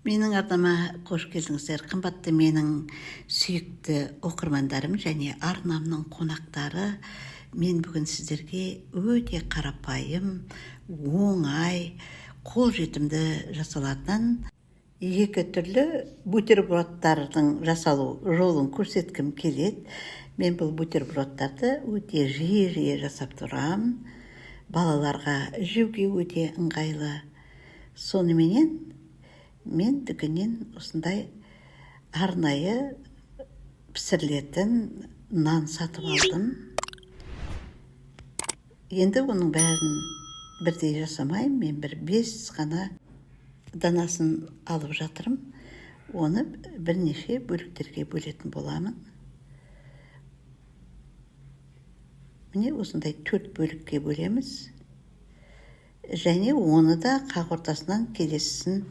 Менің арнама қош келдіңіздер. Қымбатты менің сүйікті оқырмандарым және арнамның қонақтары, мен бүгін сіздерге өте қарапайым, оңай, қолжетімді жасалатын екі түрлі бутербродтардың жасалу жолын көрсеткім келеді. Мен бұл бутербродтарды өте жиі жасап тұрамын. Балаларға жеуге өте ыңғайлы. Соныменен мен дүкеннен осындай арнайы пісірілетін нан сатып алдым. Енді оның бәрін бірдей жасамайым, мен 5 ғана данасын алып жатырым. Оны бірнеше бөліктерге бөлетін боламын. Міне осындай 4 бөлікке бөлеміз. Және оны да қақ ортасынан келесісін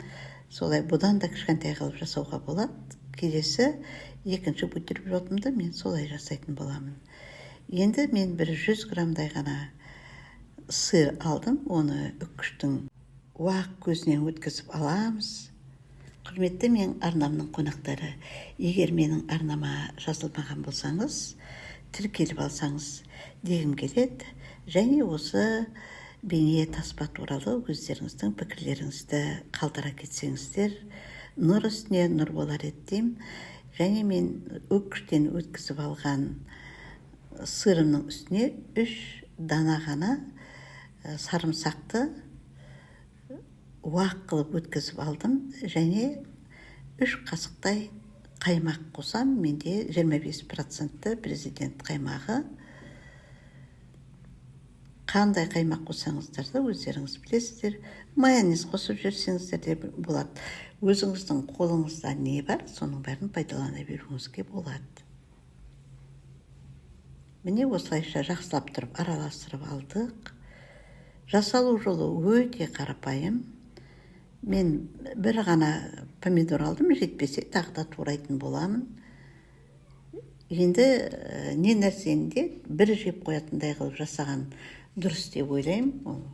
солай бұдан да кішкентай қылып жасауға болады. Келесі екінші бутербродымды мен солай жасайтын боламын. Енді мен 100 грамдай ғана сыр алдым. Оны үккіштің уақ көзінен өткізіп аламыз. Құрметті мен арнамның қонақтары, егер менің арнама жазылмаған болсаңыз, тіркеліп алсаңыз дегім келеді. Және осы бейне таспа туралы өздеріңіздің пікірлеріңізді қалдыра кетсеңіздер, нұр үстіне нұр болар еді деймін. Және мен өккіштен өткізіп алған сырымның үстіне 3 дана ғана сарымсақты уақ қылып өткізіп алдым. Және 3 қасықтай қаймақ қосам. Менде 25% президент қаймағы. Қандай қаймақ қосаңыздар да өздеріңіз білесіздер. Майонез қосып жүрсеңіздер де болады. Өзіңіздің қолыңызда не бар, соның бәрін пайдалана беруіңізге болады. Міне осылайша жақсылап тұрып араластырып алдық. Жасалу жолы өте қарапайым. Мен бір ғана помидор алдым, жетпесе тағы да турайтын боламын. Енді не нәрсені де бір жеп қоятындай қылып жасаған дұрыс деп ойлаймын.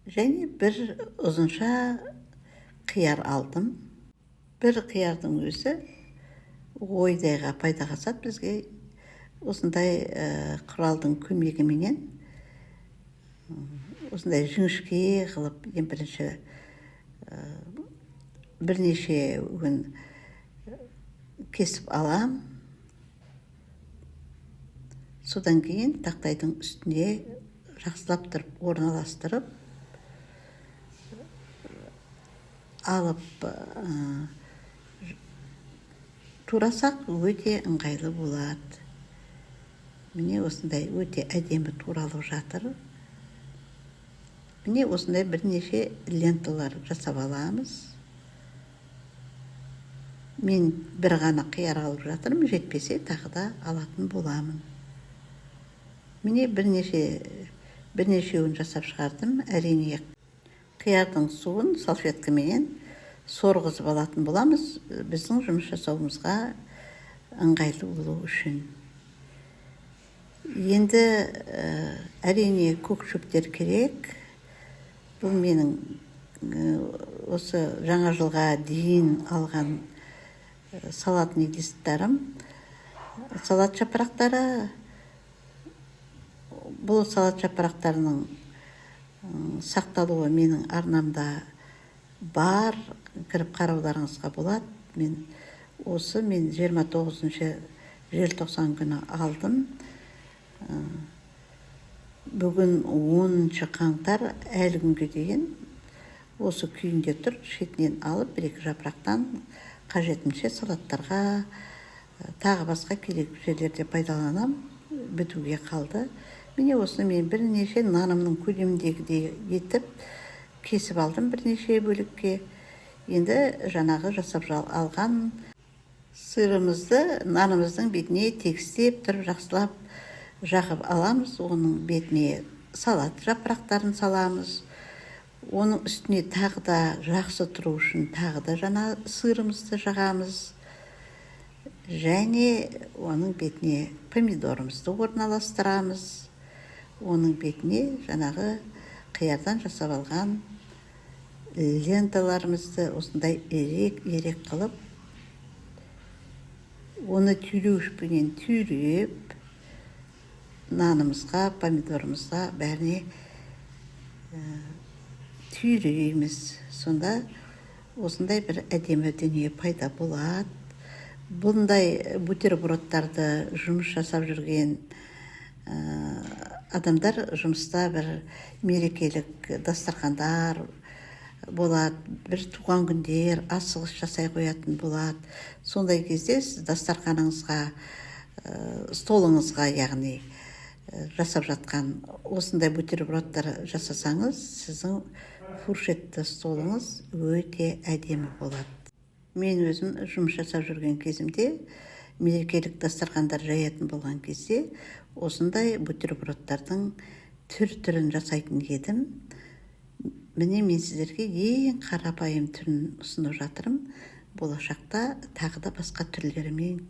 Және бір ұзынша қияр алдым. Бір қиярдың өзі ойдайға пайда қасады бізге. Осындай құралдың көмегіменен осындай жіңішке қылып ең бірінші бірнеше өң кесіп алам. Содан кейін тақтайдың үстіне жақсылап тұрып орналастырып алып турасақ өте ыңғайлы болады. Міне осындай өте әдемі туралып жатыр. Міне осындай бірнеше ленталар жасап аламыз. Мен бір ғана қияр алып жатырмын, жетпесе тағы да алатын боламын. Міне бірнешеуін жасап шығардым. Әрине қиярдың суын салфеткамен сорғызып алатын боламыз, біздің жұмыс жасауымызға ыңғайлы болу үшін. Енді әрине көк шөптер керек. Бұл менің осы жаңа жылға дейін алған салатный листтарым. Салат жапырақтары. Бұл салат жапырақтарының сақталуы менің арнамда бар, кіріп қарауларыңызға болады. Мен 29 желтоқсан күні алдым. Бүгін 10 қаңтар, әлі күнге дейін осы күйінде тұр. Шетінен алып, 1-2 жапырақтан қажетінше салаттарға, тағы басқа керек жерлерде пайдаланам. Бітуге қалды. Міне осыны мен бірнеше нанымның көлеміндегідей етіп кесіп алдым бірнеше бөлікке. Енді жаңағы жасап алған сырымызды нанымыздың бетіне тегістеп тұрып жақсылап жағып аламыз. Оның бетіне салат жапырақтарын саламыз. Оның үстіне тағы да жақсы тұру үшін тағы да жаңа сырымызды жағамыз. Және оның бетіне помидорымызды орналастырамыз. Оның бетіне жаңағы қиярдан жасап алған ленталарымызды осындай ерек қылып, оны түйреуішпенен түйреп, нанымызға, помидорымызға бәріне түйрейміз. Сонда осындай бір әдемі дүние пайда болады. Бұндай бутербродтарды жұмыс жасап жүрген адамдар жұмыста бір мерекелік дастархандар болады, бір туған күндер, асығыс жасай қоятын болады. Сондай кезде сіз дастарханыңызға, столыңызға, яғни жасап жатқан осындай бутербродтар жасасаңыз, сіздің фуршетті столыңыз өте әдемі болады. Мен өзім жұмыс жасап жүрген кезімде, мерекелік дастархандар жаятын болған кезде, осындай бутербродтардың түр-түрін жасайтын едім. Міне мен сіздерге ең қарапайым түрін ұсынып жатырмын. Болашақта тағы да басқа түрлерімен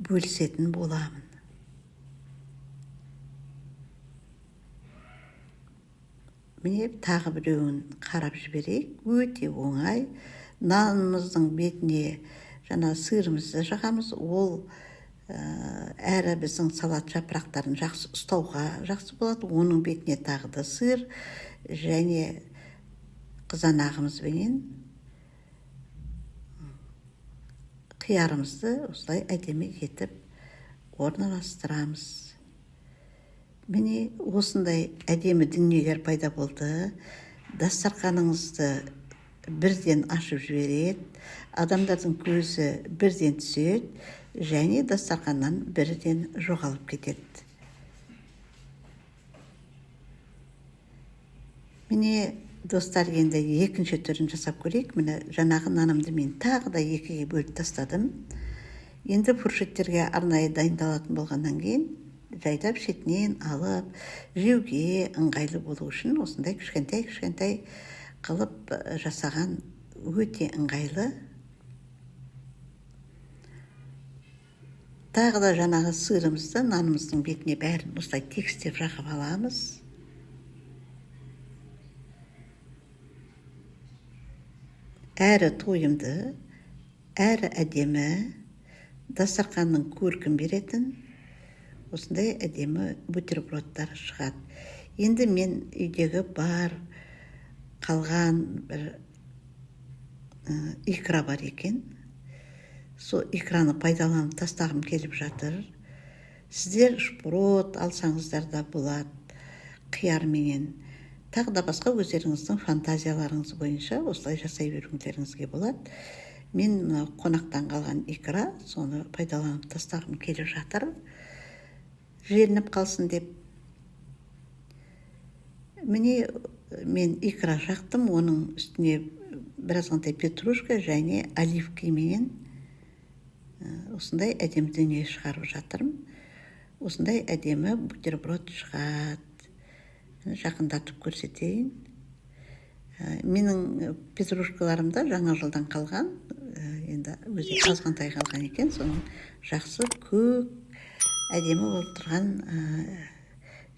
бөлісетін боламын. Міне тағы біреуін қарап жіберейік. Өте оңай. Нанымыздың бетіне жаңа сырымызды жағамыз. Ол әрі біздің салат жапырақтарын жақсы ұстауға жақсы болады. Оның бетіне тағы да сыр және қызанағымызбен қиярымызды осылай әдемі етіп орналастырамыз. Міне осындай әдемі дүниелер пайда болды. Дастарханыңызды бірден ашып жібереді, адамдардың көзі бірден түседі, және дастарханнан бірден жоғалып кетеді. Міне достар, енді екінші түрін жасап көрейік. Міне жаңағы нанымды мен тағы да екіге бөліп тастадым. Енді фуршеттерге арнайы дайындалатын болғаннан кейін жайдап шетінен алып, жеуге ыңғайлы болу үшін осындай кішкентай қылып жасаған өте ыңғайлы. Тағы да жаңағы сырымызды нанымыздың бетіне бәрін осылай тегістеп жағып аламыз. Әрі тойымды, әрі әдемі, дастарханның көркін беретін осындай әдемі бутербродтар шығады. Енді мен үйдегі бар қалған бір икра бар екен. Сол икраны пайдаланып тастағым келіп жатыр. Сіздер шпрот алсаңыздар да болады, қиярменен. Тағы да басқа өздеріңіздің фантазияларыңыз бойынша осылай жасай беруіңізге болады. Мен қонақтан қалған икра, соны пайдаланып тастағым келіп жатыр. Желініп қалсын деп. Міне мен икра жақтым, оның үстіне біразғандай петрушка және оливкимен осындай әдемі дүние шығарып жатырмын. Осындай әдемі бутерброд шығады. Жақындатып көрсетейін. Менің петрушкаларымда жаңа жылдан қалған, енді өзі азғантай қалған екен, соның жақсы көк әдемі болып тұрған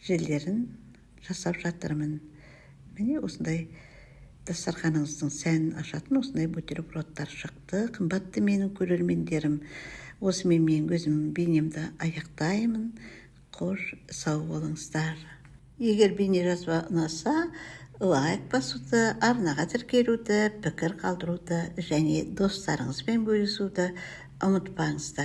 жерлерін жасап жатырмын. Міне осындай дастарханыңыздың сәнін ашатын осындай бутербродтар шықты. Қымбатты менің көрермендерім, осымен мен өзім бейнемді аяқтаймын. Қош сау болыңыздар. Егер бейне жазба ұнаса, лайк басуды, арнаға тіркелуді, пікір қалдыруды және достарыңызбен бөлісуді ұмытпаңыздар.